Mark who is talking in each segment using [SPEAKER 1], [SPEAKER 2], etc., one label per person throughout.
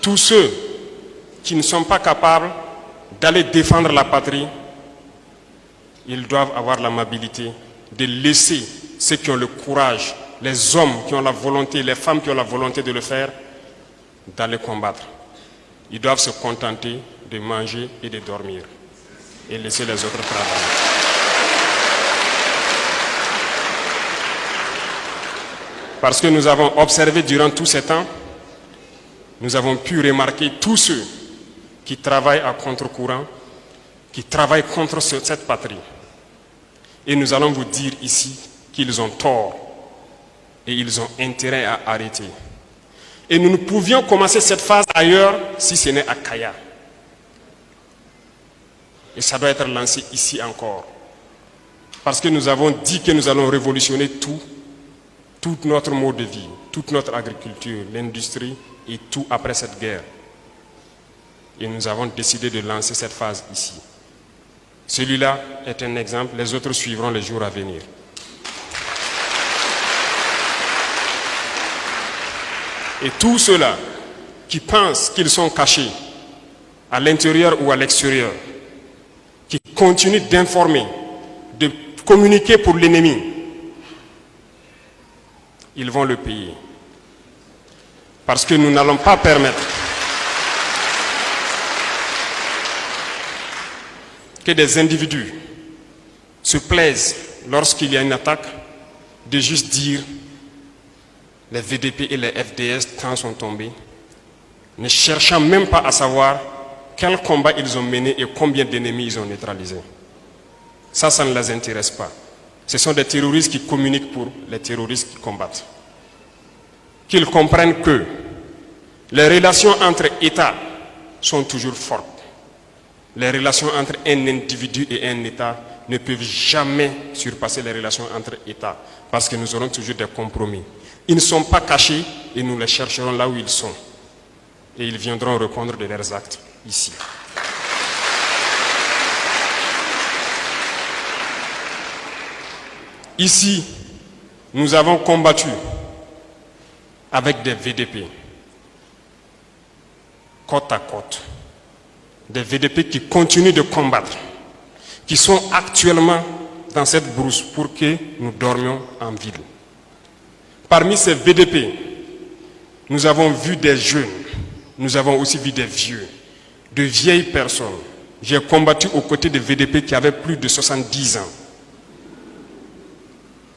[SPEAKER 1] tous ceux qui ne sont pas capables d'aller défendre la patrie, ils doivent avoir l'amabilité de laisser ceux qui ont le courage, les hommes qui ont la volonté, les femmes qui ont la volonté de le faire, d'aller combattre. Ils doivent se contenter de manger et de dormir et laisser les autres travailler. Parce que nous avons observé durant tous ces temps, nous avons pu remarquer tous ceux qui travaillent à contre-courant, qui travaillent contre cette patrie. Et nous allons vous dire ici qu'ils ont tort et ils ont intérêt à arrêter. Et nous ne pouvions commencer cette phase ailleurs si ce n'est à Kaya. Et ça doit être lancé ici encore. Parce que nous avons dit que nous allons révolutionner tout notre mode de vie, toute notre agriculture, l'industrie et tout après cette guerre. Et nous avons décidé de lancer cette phase ici. Celui-là est un exemple, les autres suivront les jours à venir. Et tous ceux-là qui pensent qu'ils sont cachés à l'intérieur ou à l'extérieur, qui continuent d'informer, de communiquer pour l'ennemi, ils vont le payer. Parce que nous n'allons pas permettre que des individus se plaisent lorsqu'il y a une attaque de juste dire les VDP et les FDS quand sont tombés, ne cherchant même pas à savoir quel combat ils ont mené et combien d'ennemis ils ont neutralisés. Ça ne les intéresse pas. Ce sont des terroristes qui communiquent pour les terroristes qui combattent. Qu'ils comprennent que les relations entre États sont toujours fortes. Les relations entre un individu et un État ne peuvent jamais surpasser les relations entre États parce que nous aurons toujours des compromis. Ils ne sont pas cachés et nous les chercherons là où ils sont. Et ils viendront répondre de leurs actes ici. Ici, nous avons combattu avec des VDP, côte à côte. Des VDP qui continuent de combattre, qui sont actuellement dans cette brousse pour que nous dormions en ville. Parmi ces VDP, nous avons vu des jeunes, nous avons aussi vu des vieux, de vieilles personnes. J'ai combattu aux côtés de VDP qui avaient plus de 70 ans.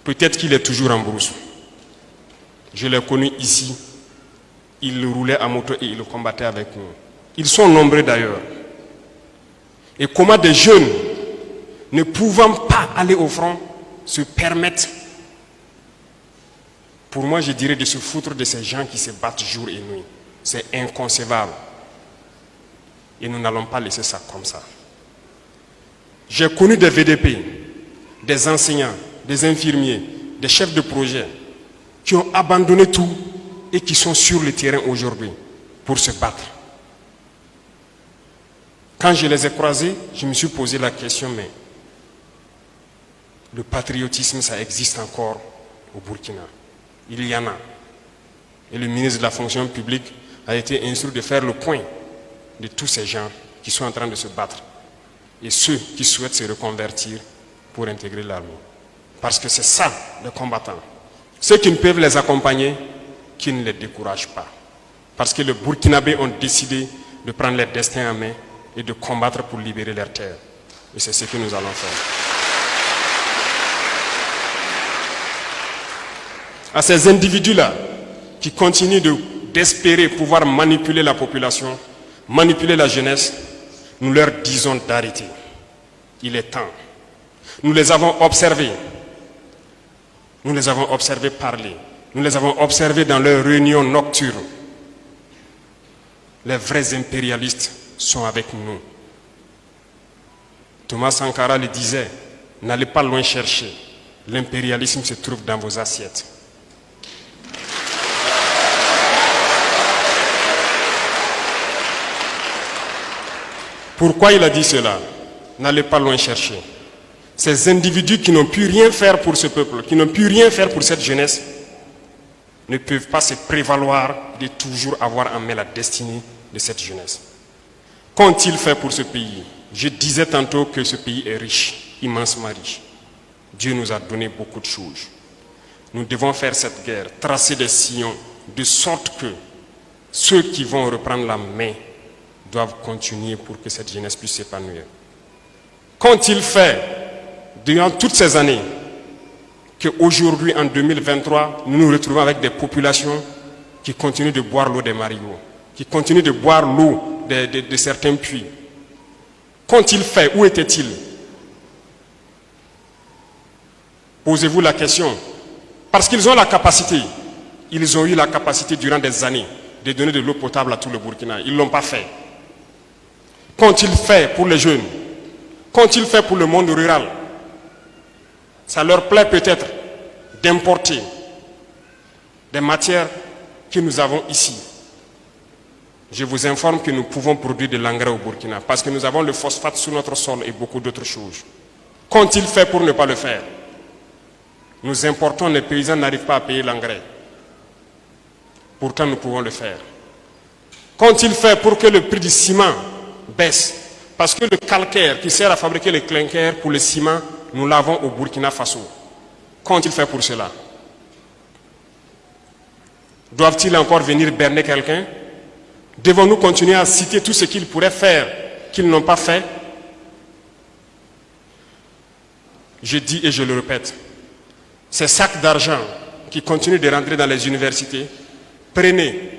[SPEAKER 1] Peut-être qu'il est toujours en brousse. Je l'ai connu ici. Il roulait à moto et il combattait avec nous. Ils sont nombreux d'ailleurs. Et comment des jeunes, ne pouvant pas aller au front, se permettent, pour moi je dirais, de se foutre de ces gens qui se battent jour et nuit. C'est inconcevable. Et nous n'allons pas laisser ça comme ça. J'ai connu des VDP, des enseignants, des infirmiers, des chefs de projet, qui ont abandonné tout et qui sont sur le terrain aujourd'hui pour se battre. Quand je les ai croisés, je me suis posé la question, mais le patriotisme, ça existe encore au Burkina. Il y en a. Et le ministre de la fonction publique a été instruit de faire le point de tous ces gens qui sont en train de se battre et ceux qui souhaitent se reconvertir pour intégrer l'armée. Parce que c'est ça, les combattants. Ceux qui ne peuvent les accompagner, qui ne les découragent pas. Parce que les Burkinabés ont décidé de prendre leur destin en main et de combattre pour libérer leur terre. Et c'est ce que nous allons faire. À ces individus-là, qui continuent d'espérer pouvoir manipuler la population, manipuler la jeunesse, nous leur disons d'arrêter. Il est temps. Nous les avons observés. Nous les avons observés parler. Nous les avons observés dans leurs réunions nocturnes. Les vrais impérialistes sont avec nous. Thomas Sankara le disait, n'allez pas loin chercher. L'impérialisme se trouve dans vos assiettes. Pourquoi il a dit cela? N'allez pas loin chercher. Ces individus qui n'ont pu rien faire pour ce peuple, qui n'ont pu rien faire pour cette jeunesse, ne peuvent pas se prévaloir de toujours avoir en main la destinée de cette jeunesse. Qu'ont-ils fait pour ce pays? Je disais tantôt que ce pays est riche, immensement riche. Dieu nous a donné beaucoup de choses. Nous devons faire cette guerre, tracer des sillons, de sorte que ceux qui vont reprendre la main doivent continuer pour que cette jeunesse puisse s'épanouir. Qu'ont-ils fait durant toutes ces années qu'aujourd'hui, en 2023, nous nous retrouvons avec des populations qui continuent de boire l'eau des marigots, qui continuent de boire l'eau de certains puits? Qu'ont-ils fait? Où étaient-ils? Posez-vous la question. Parce qu'ils ont la capacité, ils ont eu la capacité durant des années de donner de l'eau potable à tout le Burkina. Ils ne l'ont pas fait. Qu'ont-ils fait pour les jeunes? Qu'ont-ils fait pour le monde rural? Ça leur plaît peut-être d'importer des matières que nous avons ici. Je vous informe que nous pouvons produire de l'engrais au Burkina parce que nous avons le phosphate sur notre sol et beaucoup d'autres choses. Qu'ont-ils fait pour ne pas le faire? Nous importons, les paysans n'arrivent pas à payer l'engrais. Pourtant, nous pouvons le faire. Qu'ont-ils fait pour que le prix du ciment baisse? Parce que le calcaire qui sert à fabriquer le clinker pour le ciment, nous l'avons au Burkina Faso. Qu'ont-ils fait pour cela? Doivent-ils encore venir berner quelqu'un? Devons-nous continuer à citer tout ce qu'ils pourraient faire, qu'ils n'ont pas fait? Je dis et je le répète, ces sacs d'argent qui continuent de rentrer dans les universités, prenez,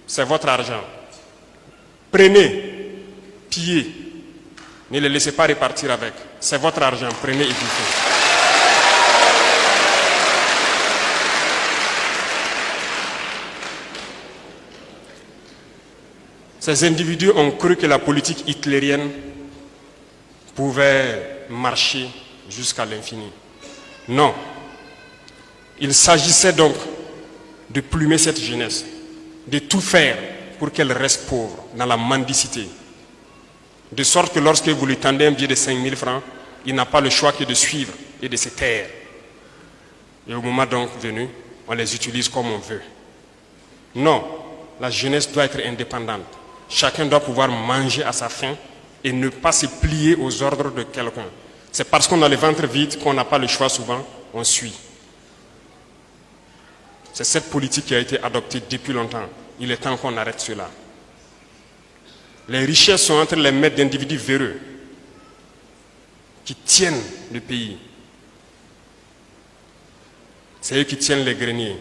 [SPEAKER 1] c'est votre argent. Prenez, pillez, ne les laissez pas repartir avec. C'est votre argent, prenez et bouffez. Ces individus ont cru que la politique hitlérienne pouvait marcher jusqu'à l'infini. Non. Il s'agissait donc de plumer cette jeunesse, de tout faire pour qu'elle reste pauvre, dans la mendicité. De sorte que lorsque vous lui tendez un billet de 5 000 francs, il n'a pas le choix que de suivre et de se taire. Et au moment donc venu, on les utilise comme on veut. Non, la jeunesse doit être indépendante. Chacun doit pouvoir manger à sa faim et ne pas se plier aux ordres de quelqu'un. C'est parce qu'on a le ventre vide qu'on n'a pas le choix souvent, on suit. C'est cette politique qui a été adoptée depuis longtemps. Il est temps qu'on arrête cela. Les richesses sont entre les mains d'individus véreux qui tiennent le pays. C'est eux qui tiennent les greniers.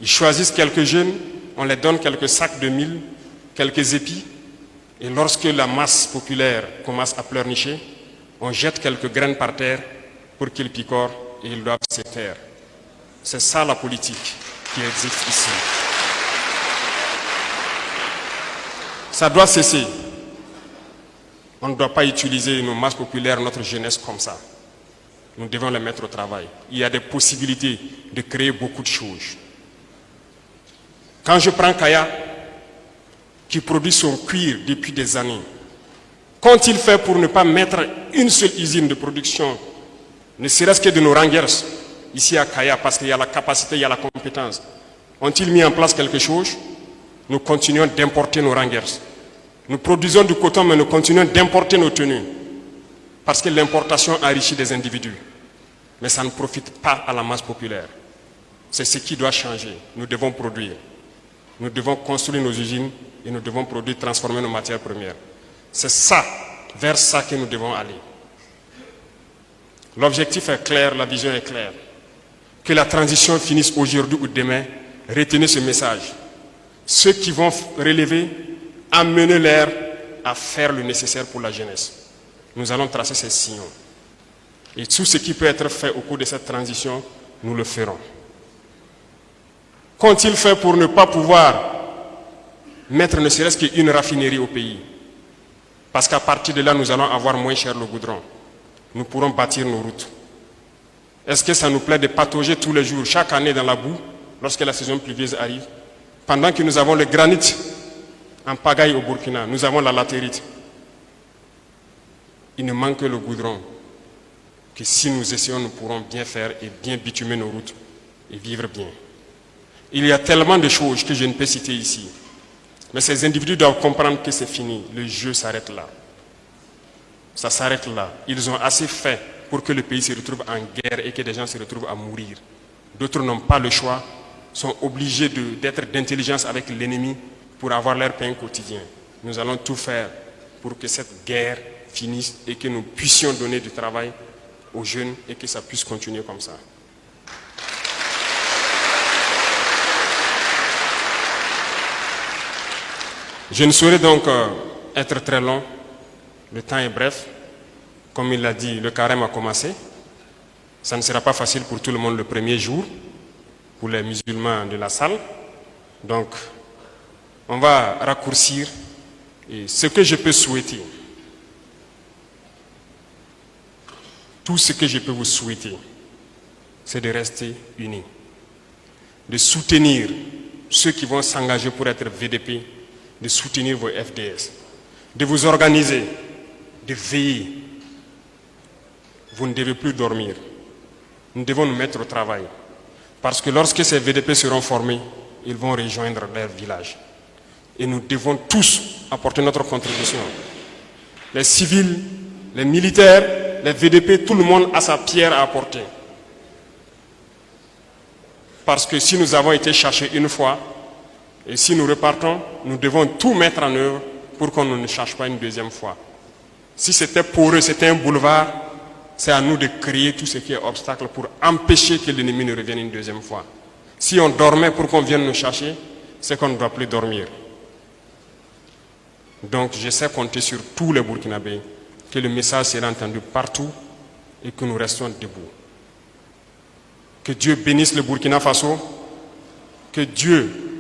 [SPEAKER 1] Ils choisissent quelques jeunes, on les donne quelques sacs de mil, quelques épis, et lorsque la masse populaire commence à pleurnicher, on jette quelques graines par terre pour qu'ils picorent et ils doivent se taire. C'est ça la politique qui existe ici. Ça doit cesser. On ne doit pas utiliser nos masses populaires, notre jeunesse comme ça. Nous devons les mettre au travail. Il y a des possibilités de créer beaucoup de choses. Quand je prends Kaya, qui produit son cuir depuis des années, qu'ont-ils fait pour ne pas mettre une seule usine de production, ne serait-ce que de nos rangers, ici à Kaya, parce qu'il y a la capacité, il y a la compétence? Ont-ils mis en place quelque chose? Nous continuons d'importer nos rangers. Nous produisons du coton, mais nous continuons d'importer nos tenues. Parce que l'importation enrichit des individus. Mais ça ne profite pas à la masse populaire. C'est ce qui doit changer. Nous devons produire. Nous devons construire nos usines et nous devons produire, transformer nos matières premières. C'est ça, vers ça que nous devons aller. L'objectif est clair, la vision est claire. Que la transition finisse aujourd'hui ou demain, retenez ce message. Ceux qui vont relever, amenez-les à faire le nécessaire pour la jeunesse. Nous allons tracer ces signaux. Et tout ce qui peut être fait au cours de cette transition, nous le ferons. Qu'ont-ils fait pour ne pas pouvoir mettre ne serait-ce qu'une raffinerie au pays? Parce qu'à partir de là, nous allons avoir moins cher le goudron. Nous pourrons bâtir nos routes. Est-ce que ça nous plaît de patauger tous les jours, chaque année dans la boue, lorsque la saison pluvieuse arrive? Pendant que nous avons le granit en pagaille au Burkina, nous avons la latérite. Il ne manque que le goudron, que si nous essayons, nous pourrons bien faire et bien bitumer nos routes et vivre bien. Il y a tellement de choses que je ne peux citer ici. Mais ces individus doivent comprendre que c'est fini. Le jeu s'arrête là. Ça s'arrête là. Ils ont assez fait pour que le pays se retrouve en guerre et que des gens se retrouvent à mourir. D'autres n'ont pas le choix, sont obligés d'être d'intelligence avec l'ennemi pour avoir leur pain quotidien. Nous allons tout faire pour que cette guerre finisse et que nous puissions donner du travail aux jeunes et que ça puisse continuer comme ça. Je ne saurais donc être très long, le temps est bref. Comme il l'a dit, le carême a commencé. Ça ne sera pas facile pour tout le monde le premier jour, pour les musulmans de la salle. Donc, on va raccourcir. Et ce que je peux souhaiter, tout ce que je peux vous souhaiter, c'est de rester unis, de soutenir ceux qui vont s'engager pour être VDP, de soutenir vos FDS, de vous organiser, de veiller. Vous ne devez plus dormir. Nous devons nous mettre au travail. Parce que lorsque ces VDP seront formés, ils vont rejoindre leur village. Et nous devons tous apporter notre contribution. Les civils, les militaires, les VDP, tout le monde a sa pierre à apporter. Parce que si nous avons été cherchés une fois, et si nous repartons, nous devons tout mettre en œuvre pour qu'on ne cherche pas une deuxième fois. Si c'était pour eux, c'était un boulevard, c'est à nous de créer tout ce qui est obstacle pour empêcher que l'ennemi ne revienne une deuxième fois. Si on dormait pour qu'on vienne nous chercher, c'est qu'on ne doit plus dormir. Donc je sais compter sur tous les Burkinabés, que le message sera entendu partout et que nous restions debout. Que Dieu bénisse le Burkina Faso, que Dieu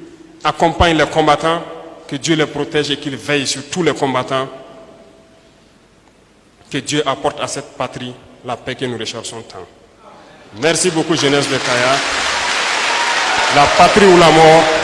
[SPEAKER 1] accompagne les combattants, que Dieu les protège et qu'il veille sur tous les combattants, que Dieu apporte à cette patrie la paix que nous recherchons tant. Merci beaucoup, jeunesse de Kaya. La patrie ou la mort.